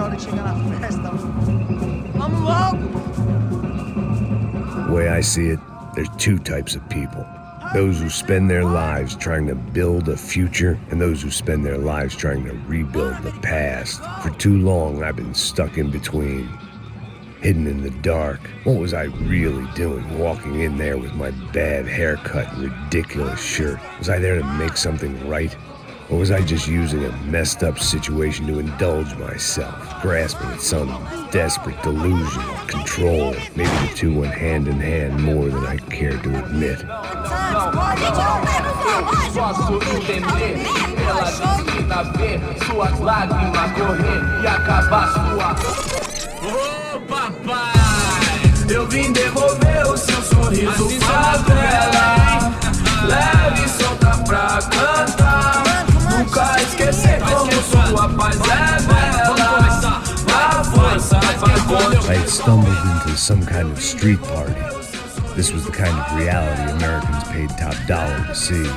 a hora de chegar na festa. Vamos logo! The way I see it, there's two types of people. Those who spend their lives trying to build a future, and those who spend their lives trying to rebuild the past. For too long, I've been stuck in between, hidden in the dark. What was I really doing, walking in there with my bad haircut and ridiculous shirt? Was I there to make something right? Or was I just using a messed up situation to indulge myself, grasping at some desperate delusion of control? Maybe the two went hand in hand more than I cared to admit. Posso entender pela disciplina ver suas lágrimas correr e acabar sua. Ô papai, eu vim devolver o seu sorriso favela. Leve e solta pra cantar. Nunca esquecer como sua paz é bela. A força vai contra. I had stumbled into some kind of street party. This was the kind of reality Americans paid top dollar to see.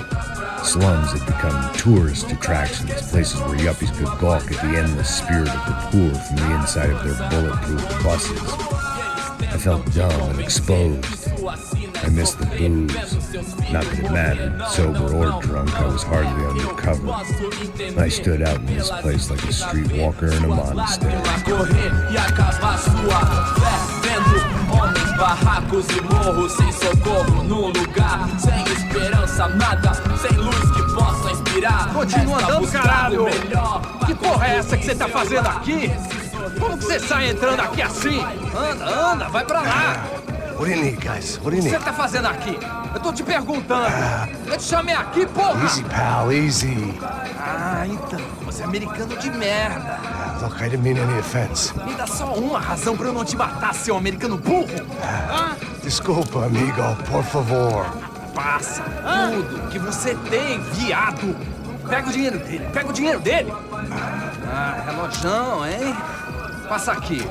Slums had become tourist attractions, places where yuppies could gawk at the endless spirit of the poor from the inside of their bulletproof buses. I felt dumb and exposed. I missed the booze. Not that it mattered, sober or drunk, I was hardly undercover. I stood out in this place like a streetwalker in a monastery. Barracos e morros sem socorro num lugar sem esperança, nada, sem luz que possa inspirar. Continua andando, caralho! Que porra é essa que você tá fazendo aqui? Como que você sai entrando aqui assim? Anda, vai pra lá! What do you need, guys? What do you O que need? você tá fazendo aqui? Eu tô te perguntando. Eu te chamei aqui, porra! Easy, pal, easy. Ah, então, você é americano de merda. Look, I didn't mean any offense. Me dá só uma razão pra eu não te matar, seu americano burro. Desculpa, amigo, por favor. Passa tudo que você tem, viado. Pega o dinheiro dele, Ah, relojão, hein? Passa aqui.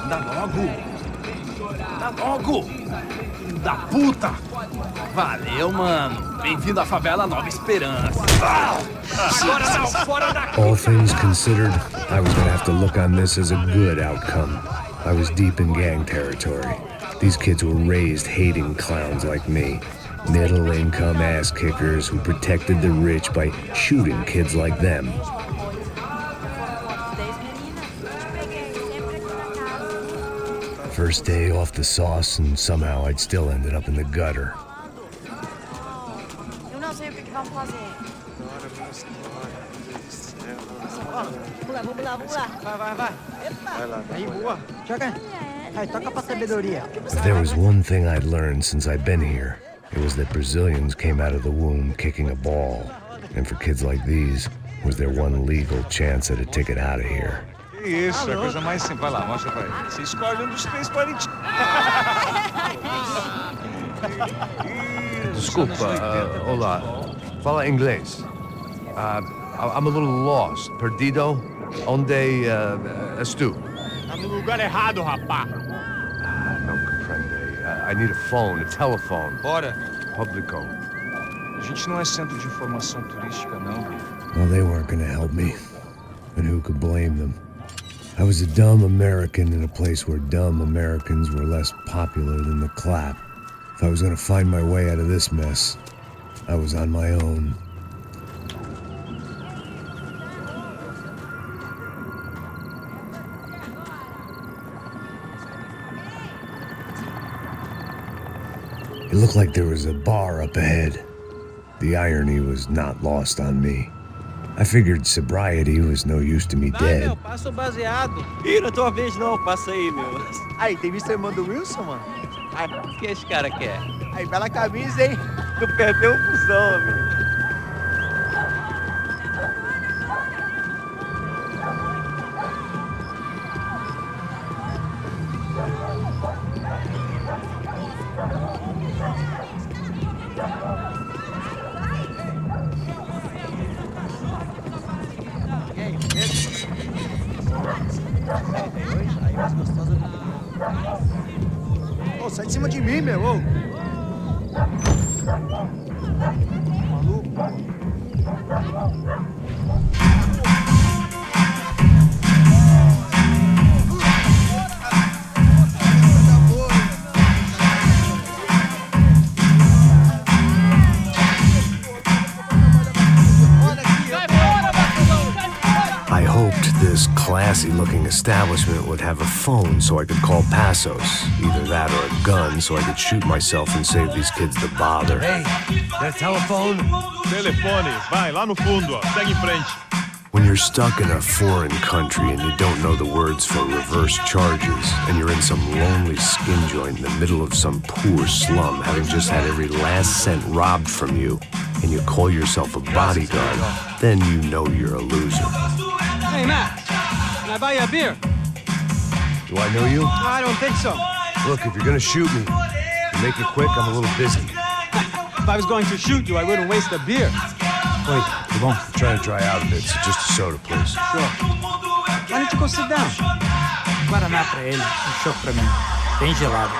Dá logo. Filho da puta. Valeu, mano. Bem-vindo à favela Nova Esperança. Agora não, fora daqui. All things considered, I was gonna have to look on this as a good outcome. I was deep in gang territory. These kids were raised hating clowns like me. Middle-income ass-kickers who protected the rich by shooting kids like them. First day off the sauce, and somehow I'd still ended up in the gutter. Eu não sei o que vamos fazer. Vamos lá. Vai. Aí, boa. Joga. Aí, toca pra sabedoria. If there was one thing I'd learned since I'd been here, it was that Brazilians came out of the womb kicking a ball. And for kids like these, was their one legal chance at a ticket out of here. Isso, é a coisa mais simples. Vai lá, mostra pra ele. Você escolhe um dos três palitinhos. Desculpa, olá. Fala inglês. I'm a little lost. Perdido? Onde estou? Tá no lugar errado, rapá. Não compreende. I need a phone, a telephone. Bora. Publico. A gente não é centro de informação turística, não, bicho. Well, they weren't gonna help me. And who could blame them? I was a dumb American in a place where dumb Americans were less popular than the clap. If I was gonna find my way out of this mess, I was on my own. It looked like there was a bar up ahead. The irony was not lost on me. I figured sobriety was no use to me dead. Meu, passa o baseado. Ih, não é tua vez não, passa aí, meu. Aí, tem visto a irmã do Wilson, mano? Aí, o que esse cara quer? Aí, bela camisa, hein? Tu perdeu o fusão, amigo. Ô, sai de cima de mim, meu! Ô. Maluco! I hoped this classy-looking establishment would have a phone so I could call Passos. Either that or a gun so I could shoot myself and save these kids the bother. Hey, got a telephone? Telefone, vai, lá no fundo, ó. Segue em frente. When you're stuck in a foreign country and you don't know the words for reverse charges, and you're in some lonely skin joint in the middle of some poor slum, having just had every last cent robbed from you, and you call yourself a bodyguard, then you know you're a loser. Hey, Matt, can I buy you a beer? Do I know you? No, I don't think so. Look, if you're gonna shoot me, to make it quick, I'm a little busy. If I was going to shoot you, I wouldn't waste a beer. Wait, come on. I'm trying to dry out a bit, so just a soda, please. Sure. Why don't you go sit down? Guaraná pra ele, chopp pra mim. Bem gelado.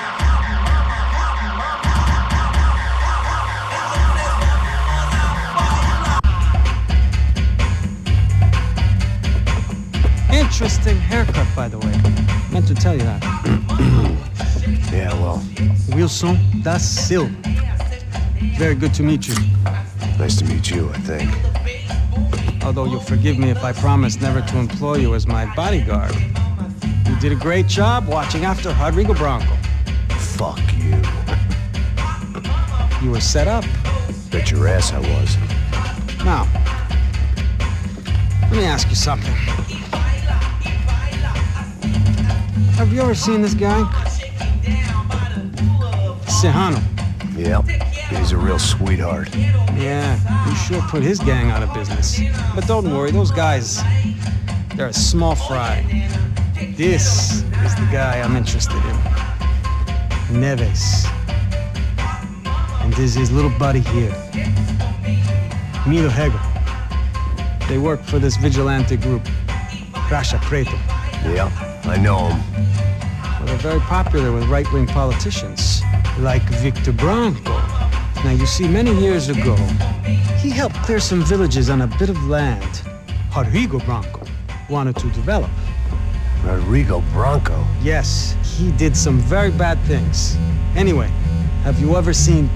Interesting haircut, by the way. Meant to tell you that. Yeah, well, Wilson da Silva. Very good to meet you. nice to meet you, I think. Although you'll forgive me if I promise never to employ you as my bodyguard. You did a great job watching after Rodrigo Branco. Fuck you. You were set up. Bet your ass I was. Now, let me ask you something. Have you ever seen this guy? Serrano. Yep, he's a real sweetheart. Yeah, you sure put his gang out of business. But don't worry, those guys, they're a small fry. This is the guy I'm interested in. Neves. And this is his little buddy here. Milo Hegel. They work for this vigilante group, Cracha Preto. Yeah, I know him. Well, they're very popular with right-wing politicians, like Victor Branco. Now, you see, many years ago, he helped clear some villages on a bit of land Rodrigo Branco wanted to develop. Rodrigo Branco? Yes, he did some very bad things. Anyway, have you ever seen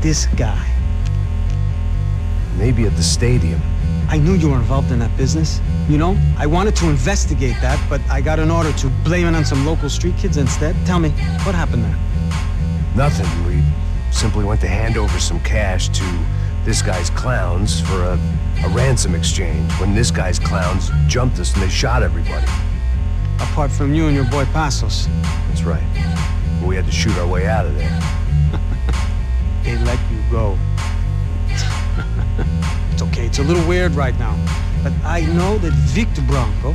this guy? Maybe at the stadium. I knew you were involved in that business. You know, I wanted to investigate that, but I got an order to blame it on some local street kids instead. Tell me, what happened there? Nothing. We simply went to hand over some cash to this guy's clowns for a ransom exchange when this guy's clowns jumped us and they shot everybody. Apart from you and your boy Passos. That's right. We had to shoot our way out of there. They let you go. It's okay, it's a little weird right now. But I know that Victor Branco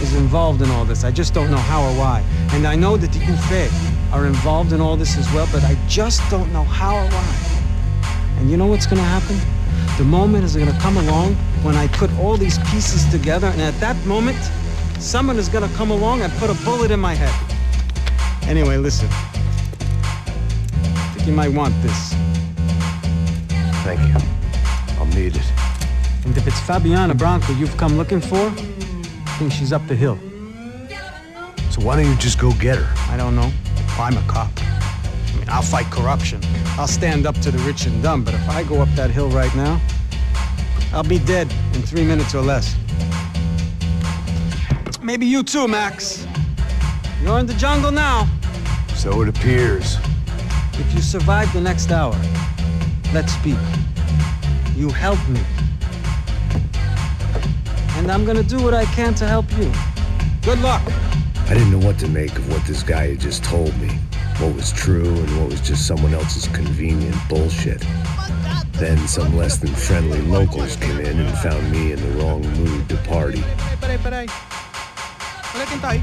is involved in all this. I just don't know how or why. And I know that the UFE are involved in all this as well, but I just don't know how or why. And you know what's gonna happen? The moment is gonna come along when I put all these pieces together, and at that moment, someone is gonna come along and put a bullet in my head. Anyway, listen. I think you might want this. Thank you. I'll need it. And if it's Fabiana Branco you've come looking for, I think she's up the hill. So why don't you just go get her? I don't know. I'm a cop. I mean, I'll fight corruption. I'll stand up to the rich and dumb, but if I go up that hill right now, I'll be dead in 3 minutes or less. Maybe you too, Max. You're in the jungle now. So it appears. If you survive the next hour, let's speak. You help me. And I'm gonna do what I can to help you. Good luck. I didn't know what to make of what this guy had just told me. What was true and what was just someone else's convenient bullshit. Then some less than friendly locals came in and found me in the wrong mood to party. Peraí. Olha quem tá aí.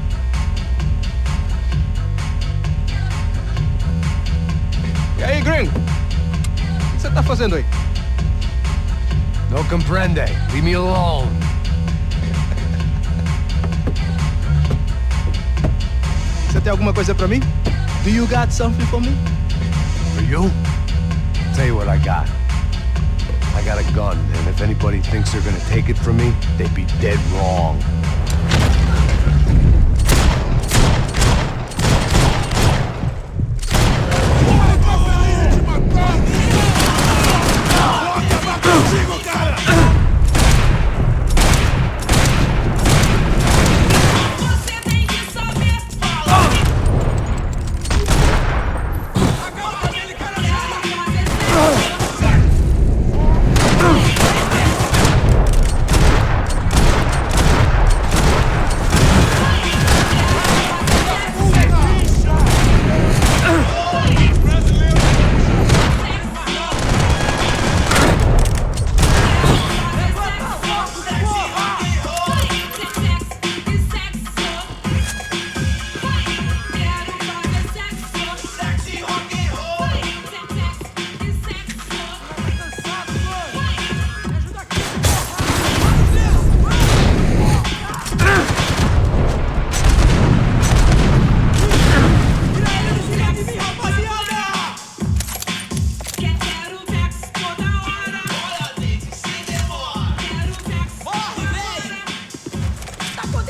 E aí, gringo? O que você tá fazendo aí? No comprende. Leave me alone. Você tem alguma coisa pra mim? Do you got something for me? For you? Tell you what I got. I got a gun, and if anybody thinks they're gonna take it from me, they'd be dead wrong.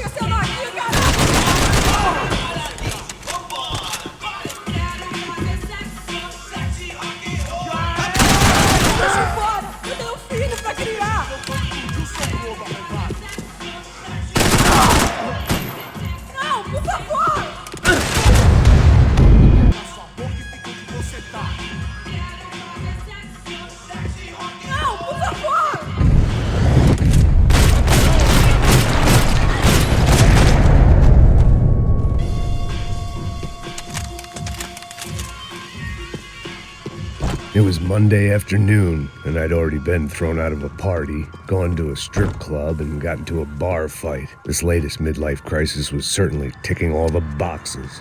acontecendo aqui, caralho? Deixa embora! Eu tenho um filho pra criar! Não, por favor! Não, por favor! It was Monday afternoon, and I'd already been thrown out of a party, gone to a strip club, and got into a bar fight. This latest midlife crisis was certainly ticking all the boxes.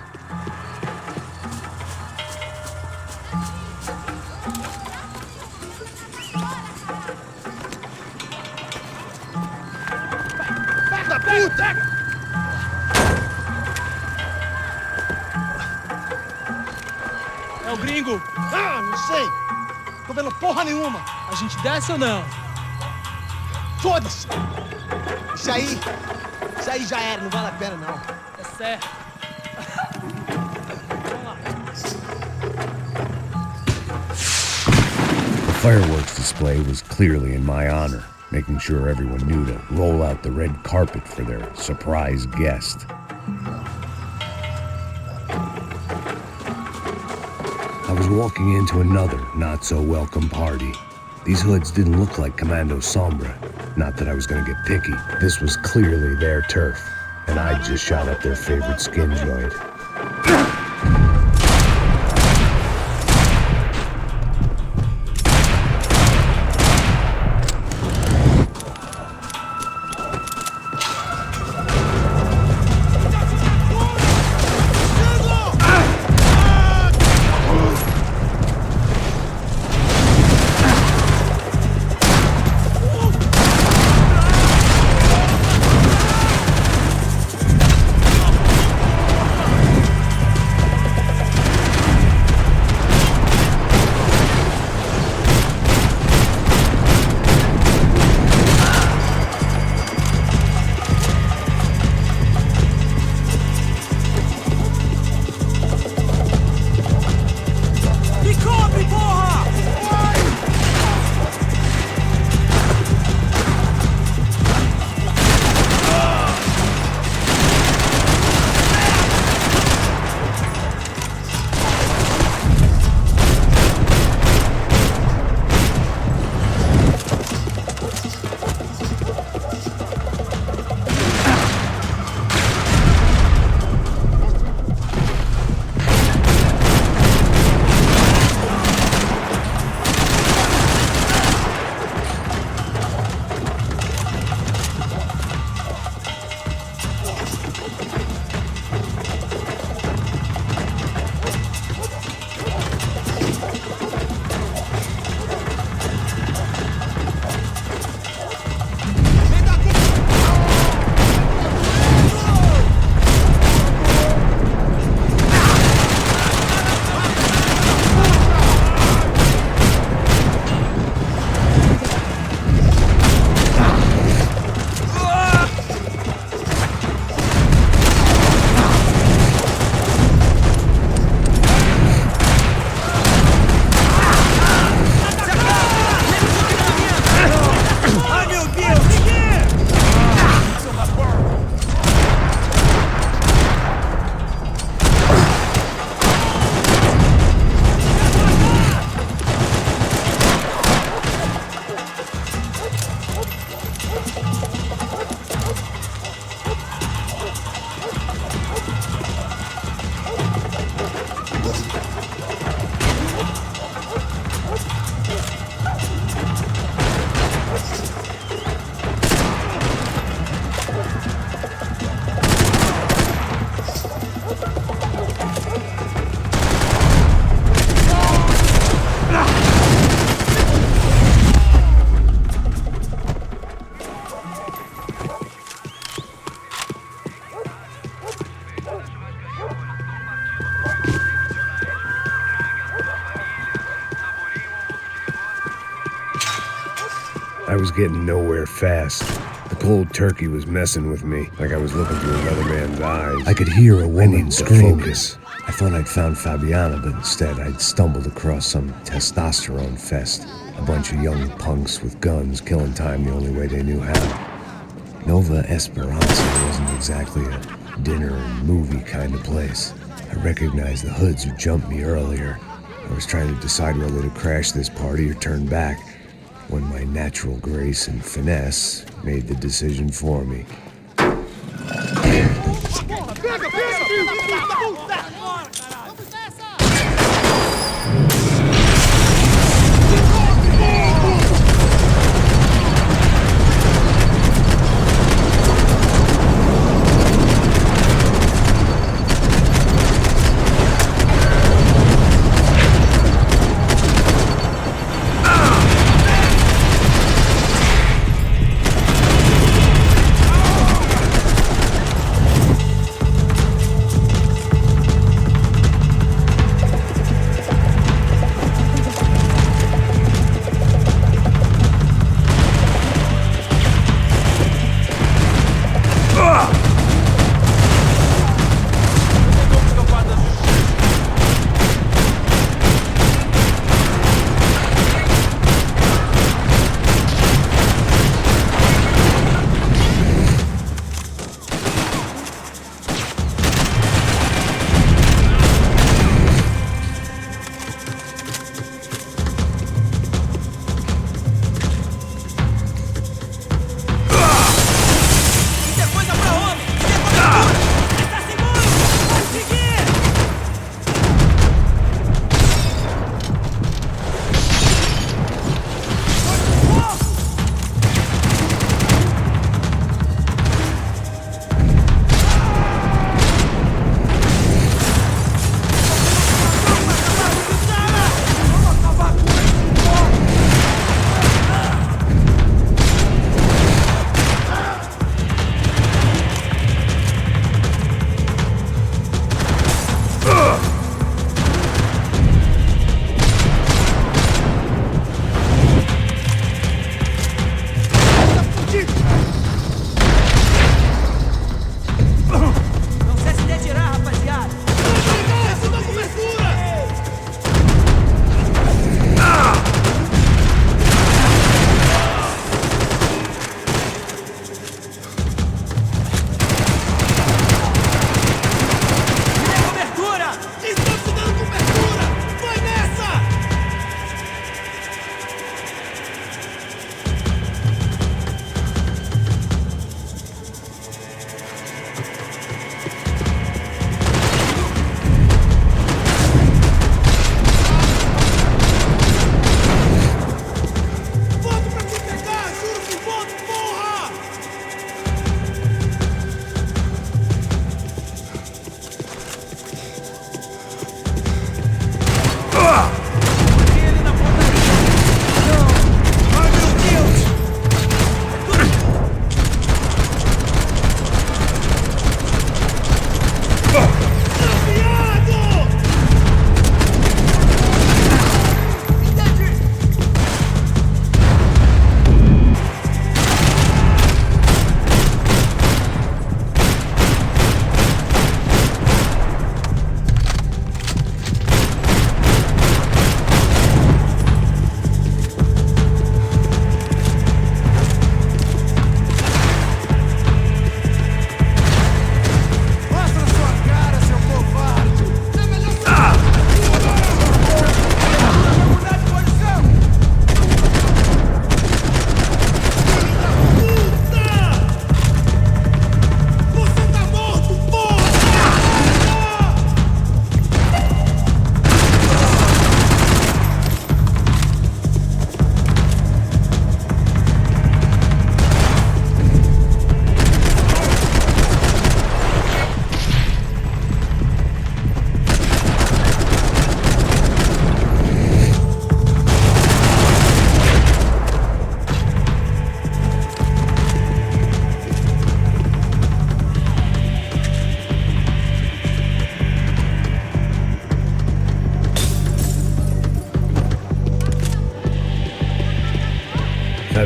É o gringo! Ah, não sei! Tô vendo porra nenhuma! A gente desce ou não? Foda-se! Isso aí já era, não vale a pena não. É certo. The fireworks display was clearly in my honor, making sure everyone knew to roll out the red carpet for their surprise guest. I was walking into another not-so-welcome party. These hoods didn't look like Commando Sombra. Not that I was gonna get picky. This was clearly their turf, and I'd just shot up their favorite skin joint. I was getting nowhere fast. The cold turkey was messing with me, like I was looking through another man's eyes. I could hear a woman scream. Focus. I thought I'd found Fabiana, but instead I'd stumbled across some testosterone fest. A bunch of young punks with guns killing time the only way they knew how. Nova Esperanza wasn't exactly a dinner and movie kind of place. I recognized the hoods who jumped me earlier. I was trying to decide whether to crash this party or turn back, when my natural grace and finesse made the decision for me.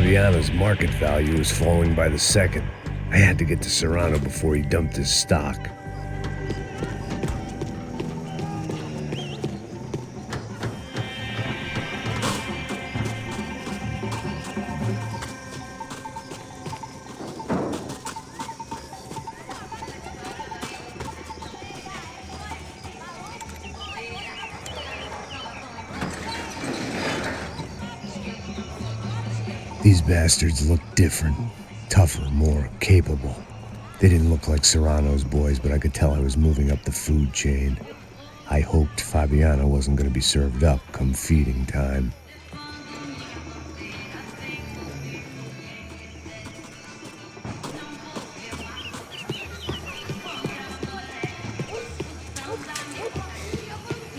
Fabiano's market value was falling by the second. I had to get to Serrano before he dumped his stock. These bastards looked different, tougher, more capable. They didn't look like Serrano's boys, but I could tell I was moving up the food chain. I hoped Fabiano wasn't going to be served up come feeding time.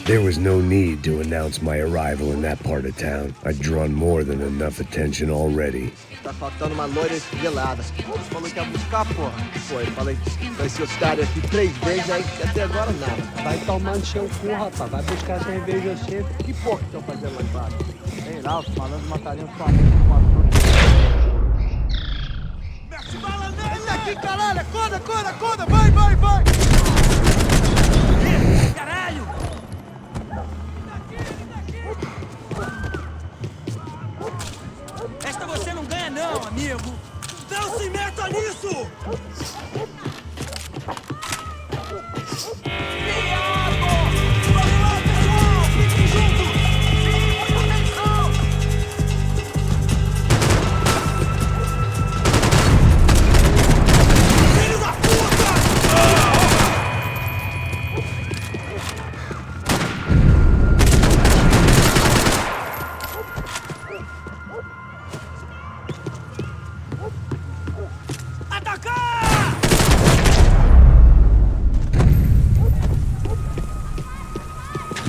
There was no need to announce my arrival in that part of town. I'd drawn more than enough attention already. Tá faltando uma loira gelada. Falou que ia buscar, porra. Pô, eu falei que vai ser otário aqui 3 vezes, aí até agora nada. Vai tomar no seu cu, rapaz. Vai buscar cerveja sempre. Que porra que estão fazendo lá embaixo? Sei lá, os malandros matariam sua mãe com a mete bala nele! Aqui, caralho! Acorda, acorda, acorda! Vai, vai, vai! Caralho! Esta você não ganha não, amigo! Não se meta nisso!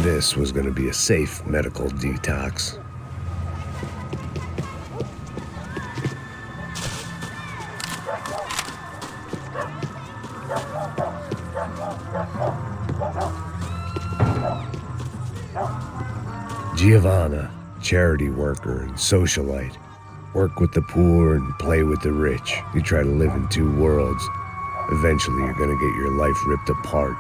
This was going to be a safe medical detox. Giovanna, charity worker and socialite. Work with the poor and play with the rich. You try to live in 2 worlds. Eventually, you're going to get your life ripped apart.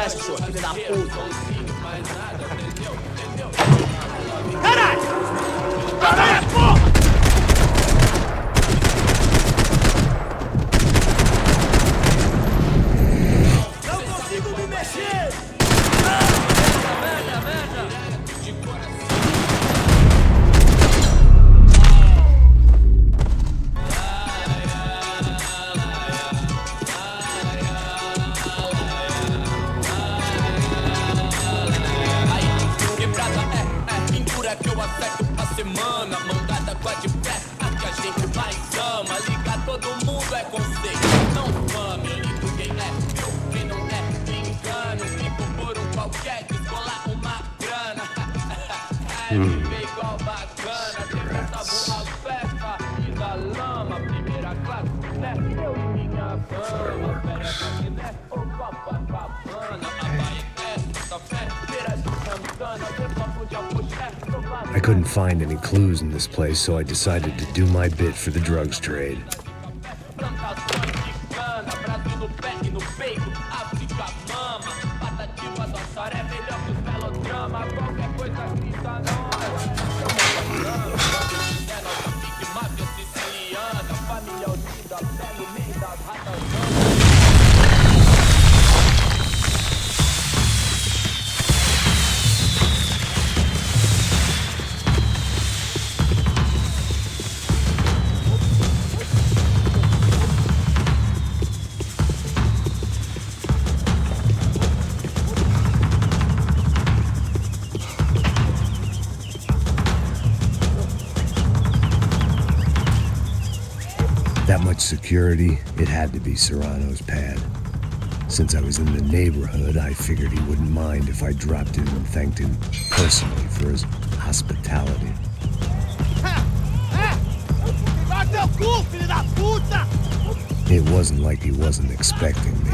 essa, sua filha da puta. Caralho! Caralho, porra! Não consigo me mexer! Merda, merda! Que eu acerto pra semana, mandada com a de pé, a que a gente mais ama. Ligar todo mundo é conceito, não fame. Eu ligo quem é, eu quem não é, me engano. Fico por um qualquer, descolar uma grana. Viver igual bacana, levanta uma festa e da lama. Primeira classe, né? Eu e minha fama. Pera né? Ô Copacabana, Abaeté, Santa Fé, Feira de Santana, Depois de Apuxé. I couldn't find any clues in this place, so I decided to do my bit for the drugs trade. That much security, it had to be Serrano's pad. Since I was in the neighborhood, I figured he wouldn't mind if I dropped in and thanked him personally for his hospitality. It wasn't like he wasn't expecting me.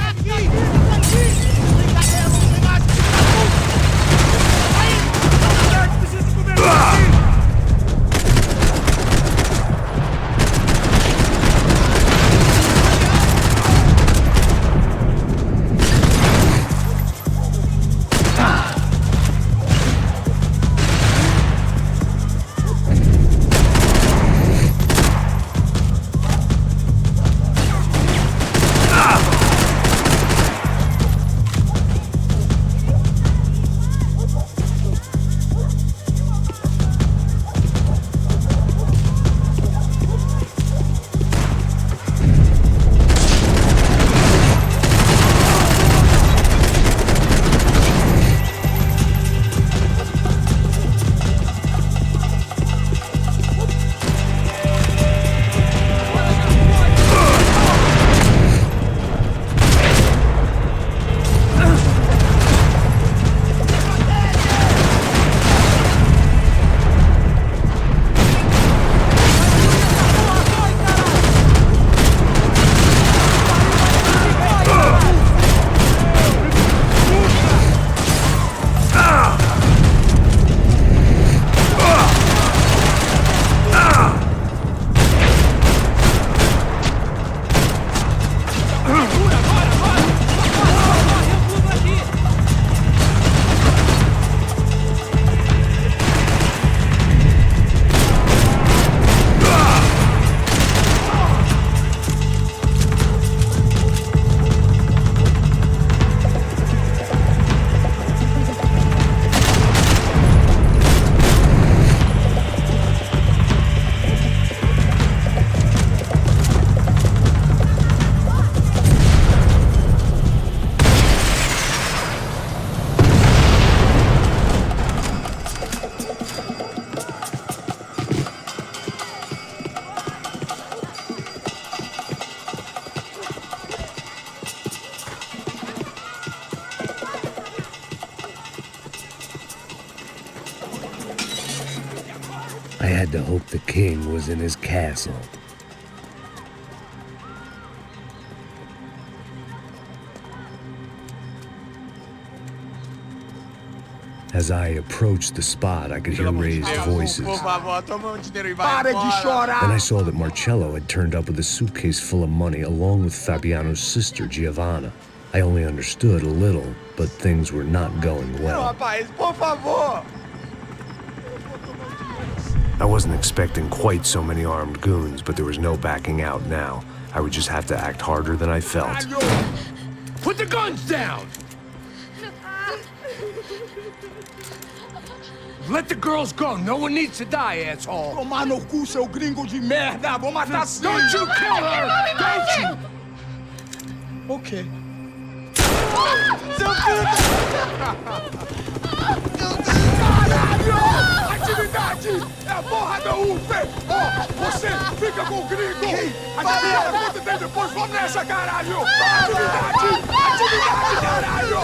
I had to hope the king was in his castle. As I approached the spot, I could hear raised voices. Por favor, toma dinheiro e vai embora. Para de chorar! Then I saw that Marcello had turned up with a suitcase full of money along with Fabiano's sister, Giovanna. I only understood a little, but things were not going well. Rapaz, por favor! I wasn't expecting quite so many armed goons, but there was no backing out now. I would just have to act harder than I felt. Put the guns down! Let the girls go. No one needs to die, asshole. Tomar no cu, seu gringo de merda! Vou matar sim! Don't you kill her! Don't you! Ok. Seu filho Caralho! Atividade! É a porra da UP! Ó, você fica com o gringo! A gente fala quanto tem depois, vamos nessa, caralho! Atividade! Atividade, caralho!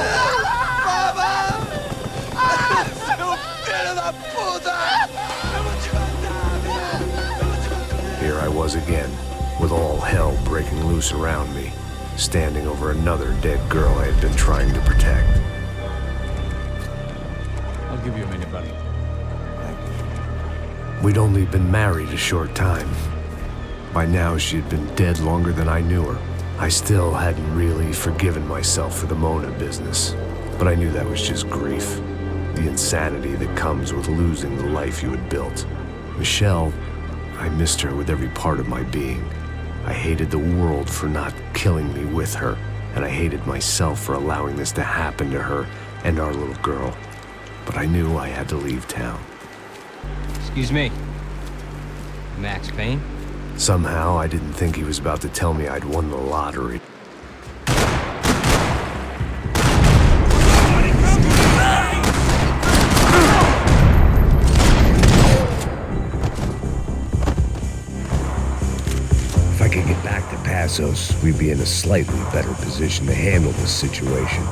Seu filho da puta! Eu vou te matar, meu! Here I was again, with all hell breaking loose around me, standing over another dead girl I had been trying to protect. I'll give you a minute, buddy. We'd only been married a short time. By now, she had been dead longer than I knew her. I still hadn't really forgiven myself for the Mona business, but I knew that was just grief. The insanity that comes with losing the life you had built. Michelle, I missed her with every part of my being. I hated the world for not killing me with her, and I hated myself for allowing this to happen to her and our little girl. But I knew I had to leave town. Excuse me. Max Payne? Somehow, I didn't think he was about to tell me I'd won the lottery. If I could get back to Passos, we'd be in a slightly better position to handle this situation.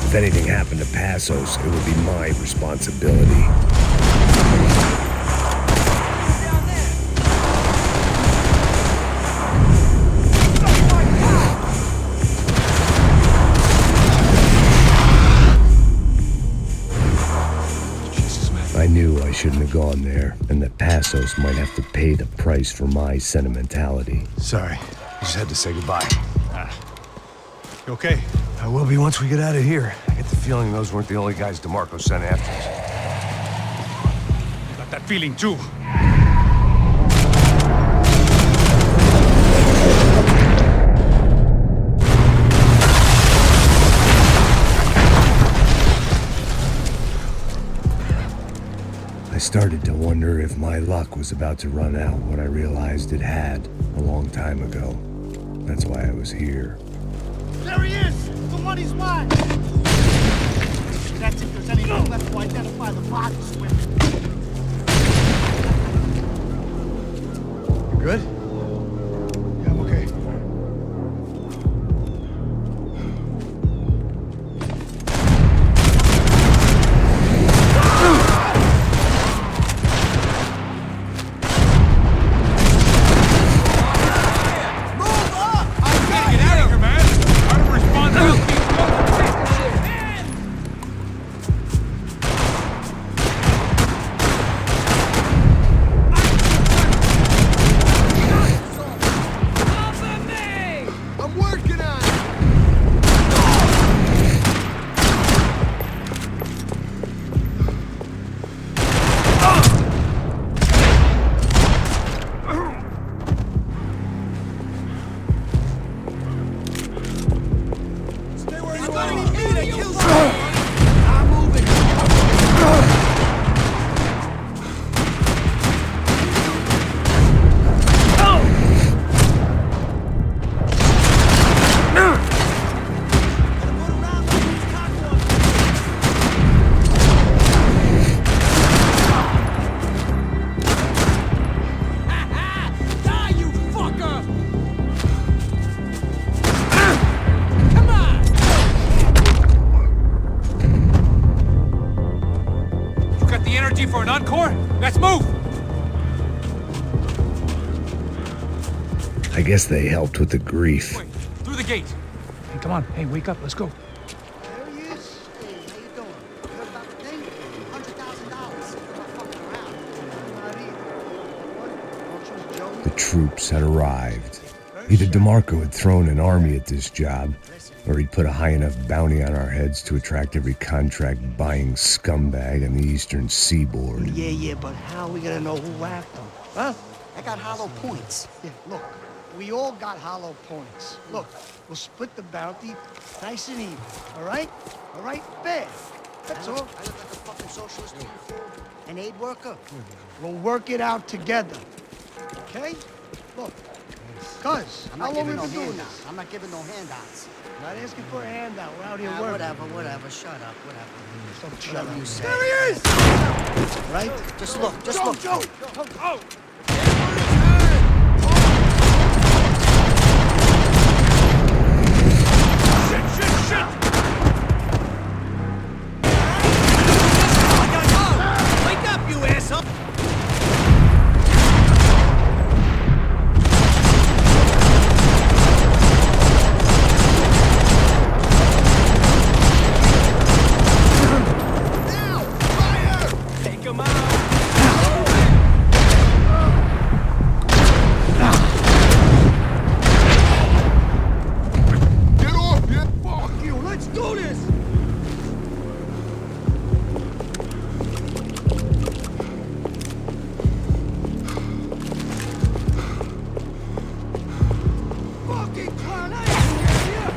If anything happened to Passos, it would be my responsibility. I knew I shouldn't have gone there, and that Passos might have to pay the price for my sentimentality. Sorry, I just had to say goodbye. You okay? I will be once we get out of here. I get the feeling those weren't the only guys DeMarco sent after us. Got that feeling too. I started to wonder if my luck was about to run out when I realized it had a long time ago. That's why I was here. There he is! The money's mine! That's if there's anything left to identify the bodies with. You good? Yeah, I'm okay. I guess they helped with the grief. Wait, through the gate. Hey, come on. Hey, wake up. Let's go. There he is. Hey, how you doing? You heard about the thing? $100,000. Not fucking around. Not either. What? The troops had arrived. Either DeMarco had thrown an army at this job, or he'd put a high enough bounty on our heads to attract every contract-buying scumbag on the eastern seaboard. Yeah, but how are we gonna know who whacked him? Huh? I got hollow points. Yeah, look, we all got hollow points. Look, we'll split the bounty nice and even, all right? All right? Fair. That's all. I look like a fucking socialist to you, fool. An aid worker? We'll work it out together, okay? Look, cuz, how long have we been doing this? I'm not giving no handouts. I'm not asking for a handout. We're out here working. Whatever. Shut up, whatever. Don't shut up. You say. There he is! Right? Just look. Joey! Oh! Wake up, you asshole! Take him out! Get off, man! Fuck you! Let's do this! Fucking clown! I ain't here!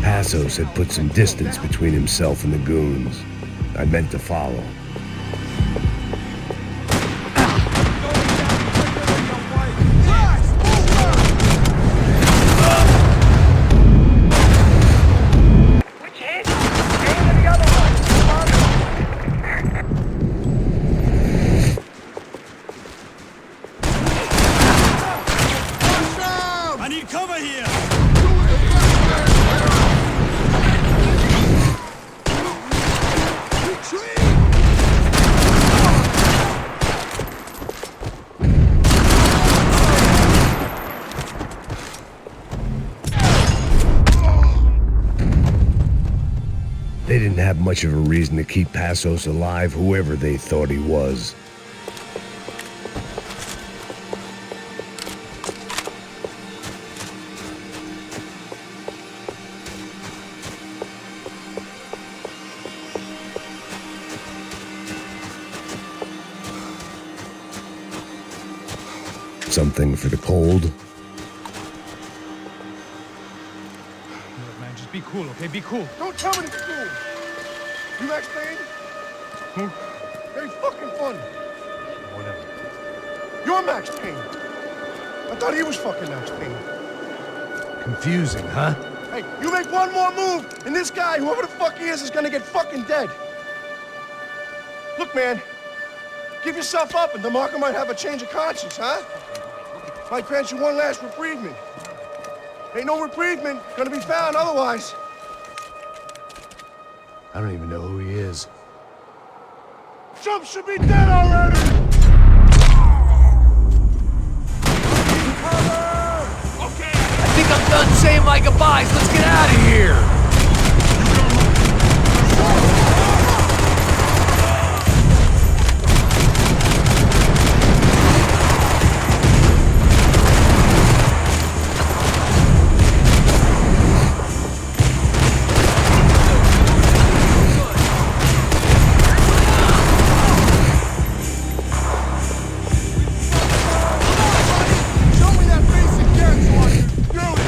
Passos had put some distance between himself and the goons. I meant to follow. I need cover here! They didn't have much of a reason to keep Passos alive, whoever they thought he was. Something for the cold? Look, man, just be cool, okay? Be cool. Don't tell me to be cool! You Max Payne? Who? Very fucking funny. Whatever. You're Max Payne. I thought he was fucking Max Payne. Confusing, huh? Hey, you make one more move, and this guy, whoever the fuck he is gonna get fucking dead. Look, man, give yourself up, and DeMarco might have a change of conscience, huh? Might grant you one last reprievement. Ain't no reprievement gonna be found otherwise. I don't even know who he is. Trump should be dead already! I think I'm done saying my goodbyes. Let's get out of here. Show me that basic dance so I can do it!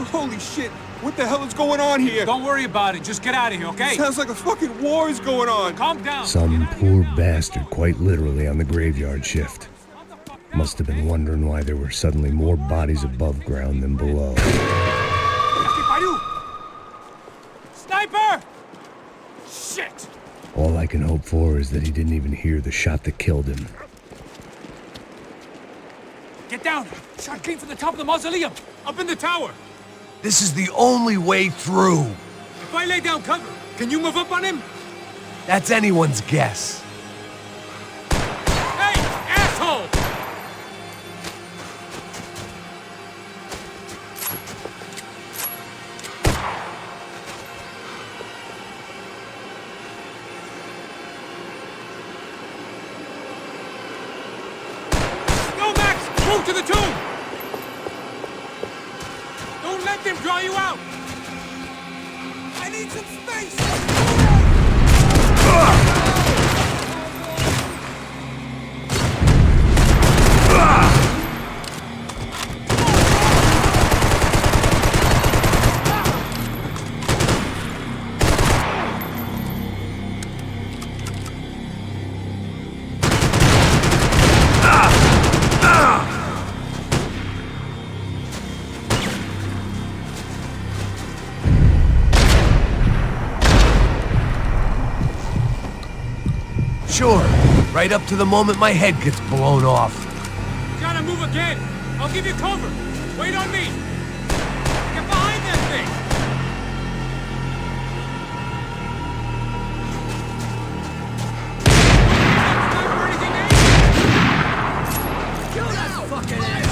Holy shit! What the hell is going on here? Don't worry about it. Just get out of here, okay? Sounds like a fucking war is going on. Calm down. Some poor bastard quite literally on the graveyard shift. Must have been wondering why there were suddenly more bodies above ground than below. Sniper! Shit! All I can hope for is that he didn't even hear the shot that killed him. Get down! Shot came from the top of the mausoleum! Up in the tower! This is the only way through. If I lay down cover, can you move up on him? That's anyone's guess. Hey, asshole! Go, Max! Move to the tomb! Don't let them draw you out! I need some space! Sure, right up to the moment my head gets blown off. Gotta move again! I'll give you cover! Wait on me! Get behind that thing! Kill that fucking ass!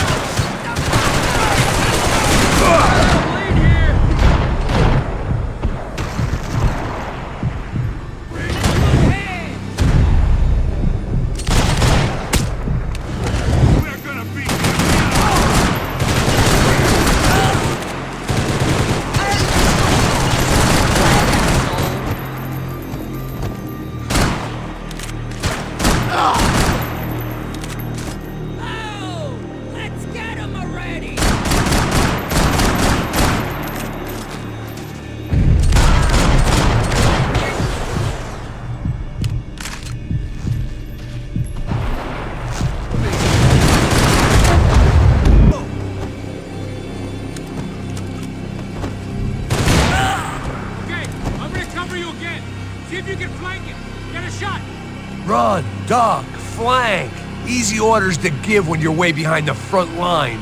Run, duck, flank. Easy orders to give when you're way behind the front line.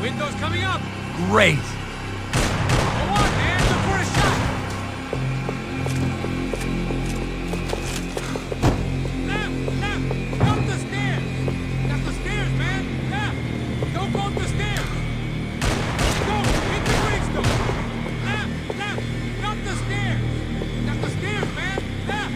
Windows coming up! Great. Go on, man! Look for a shot! Left! Up the stairs! That's the stairs, man! Left! Don't go up the stairs! Go! Hit the gravestone! Left! Up the stairs! That's the stairs, man! Left!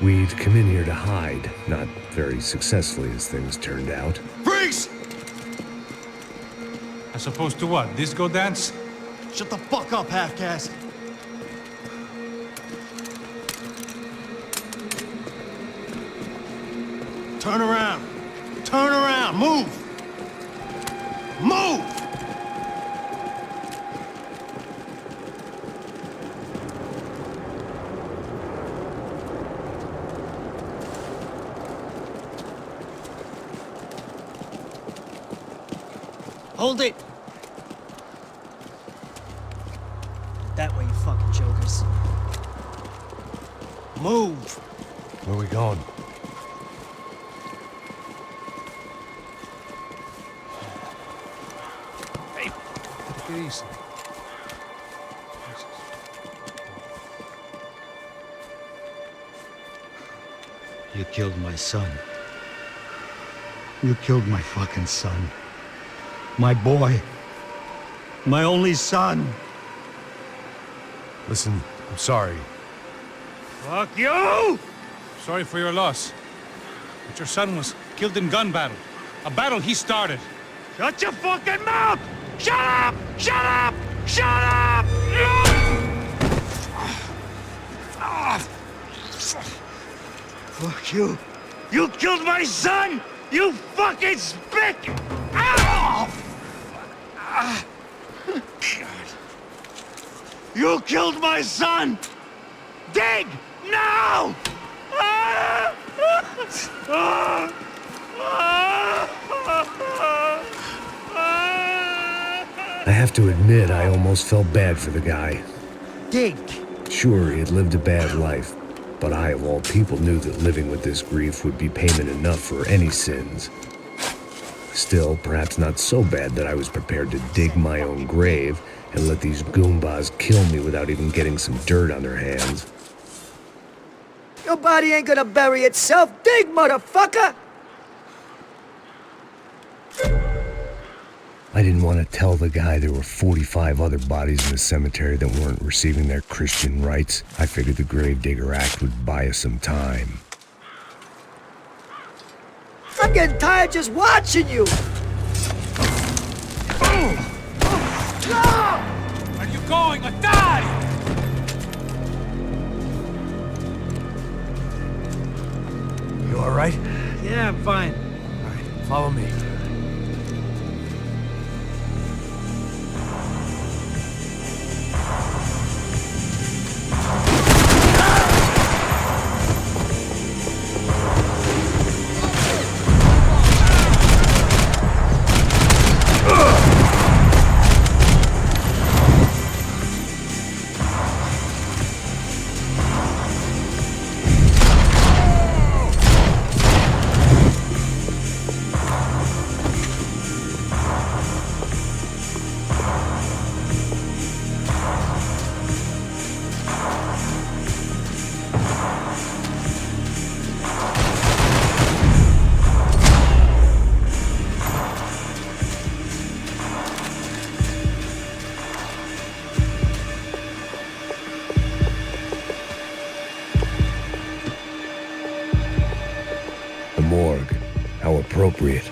We'd come in here to hide, not very successfully as things turned out. Freeze! As opposed to what? Disco dance? Shut the fuck up, half-caste. Turn around. Turn around. Move. Move! Hold it! That way, you fucking jokers. Move! Where we going? Hey! Take it easy. You killed my son. You killed my fucking son. My boy. My only son. Listen, I'm sorry. Fuck you! Sorry for your loss. But your son was killed in gun battle. A battle he started. Shut your fucking mouth! Shut up! Shut up! Shut up! Fuck you. You killed my son! You fucking spick! Ow! You killed my son! Dig! Now! I have to admit, I almost felt bad for the guy. Dig! Sure, he had lived a bad life, but I, of all people, knew that living with this grief would be payment enough for any sins. Still, perhaps not so bad that I was prepared to dig my own grave and let these Goombas kill me without even getting some dirt on their hands. Your body ain't gonna bury itself. Dig, motherfucker! I didn't want to tell the guy there were 45 other bodies in the cemetery that weren't receiving their Christian rites. I figured the Gravedigger Act would buy us some time. I'm getting tired just watching you! Where are you going? Or die! You all right? Yeah, I'm fine. All right, follow me. Morgue. How appropriate.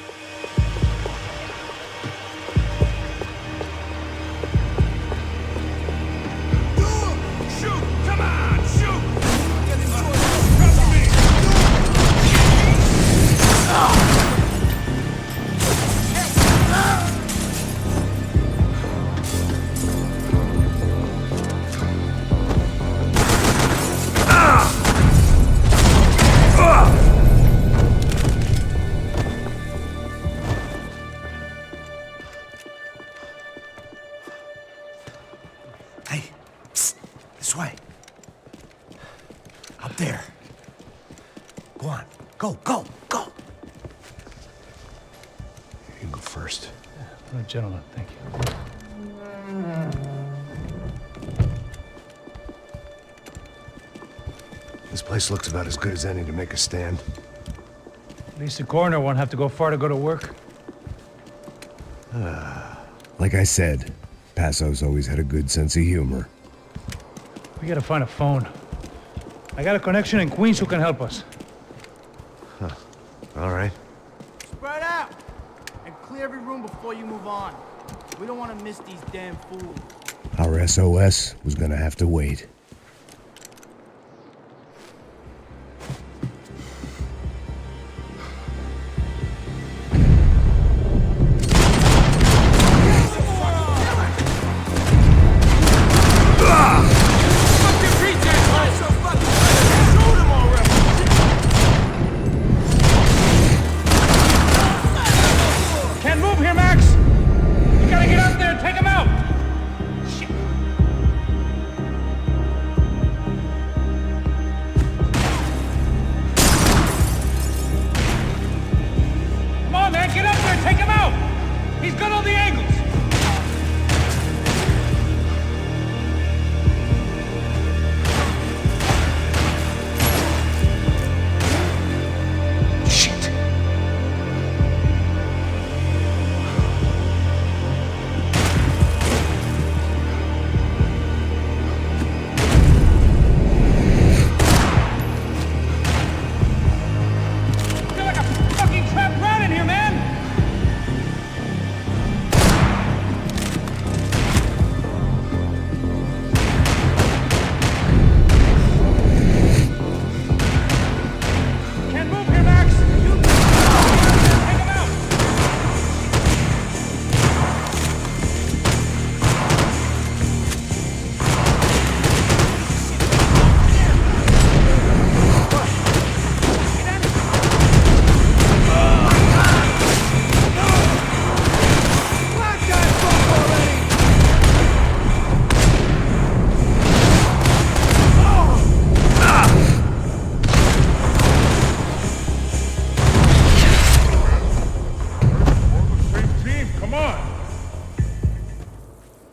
Hey, psst, this way. Up there. Go on, go, go, go. You can go first. Gentlemen, thank you. This place looks about as good as any to make a stand. At least the coroner won't have to go far to go to work. Like I said, Passo's always had a good sense of humor. We gotta find a phone. I got a connection in Queens who can help us. Huh. All right. Spread out! And clear every room before you move on. We don't want to miss these damn fools. Our SOS was gonna have to wait.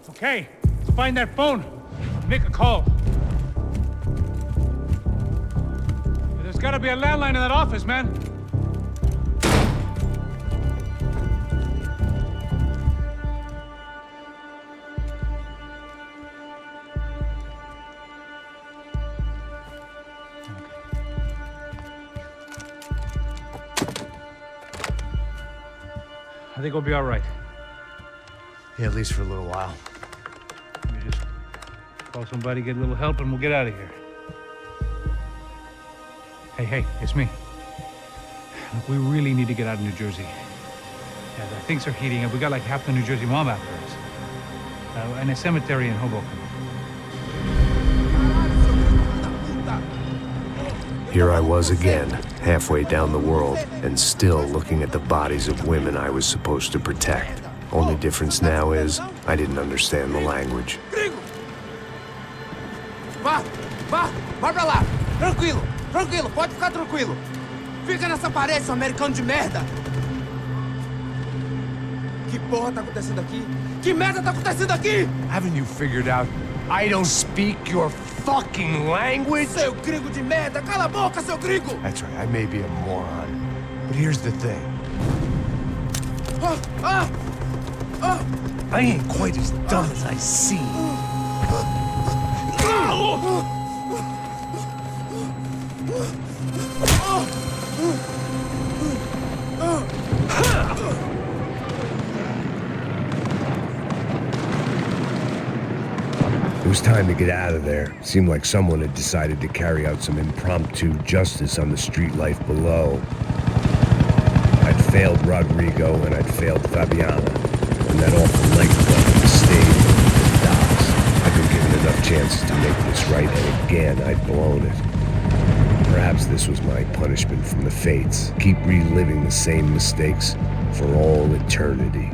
Okay, let's find that phone. Make a call. There's gotta be a landline in that office, man. I think we'll be all right. Yeah, at least for a little while. Let me just call somebody, get a little help, and we'll get out of here. Hey, it's me. Look, we really need to get out of New Jersey. Yeah, things are heating up. We got like half the New Jersey mob after us. And a cemetery in Hoboken. Here I was again, halfway down the world, and still looking at the bodies of women I was supposed to protect. Only difference now is, I didn't understand the language. Vai pra lá. Tranquilo, pode ficar tranquilo. Fica nessa parede, seu americano de merda. Que porra tá acontecendo aqui? Que merda tá acontecendo aqui? Haven't you figured out I don't speak your fucking language? Seu gringo de merda, cala a boca, seu gringo! That's right, I may be a moron, but here's the thing. I ain't quite as dumb as I seem. It was time to get out of there. Seemed like someone had decided to carry out some impromptu justice on the street life below. I'd failed Rodrigo and I'd failed Fabiana. And that awful nightclub in the stadium, the docks. I'd been given enough chances to make this right, and again I'd blown it. Perhaps this was my punishment from the fates. Keep reliving the same mistakes for all eternity.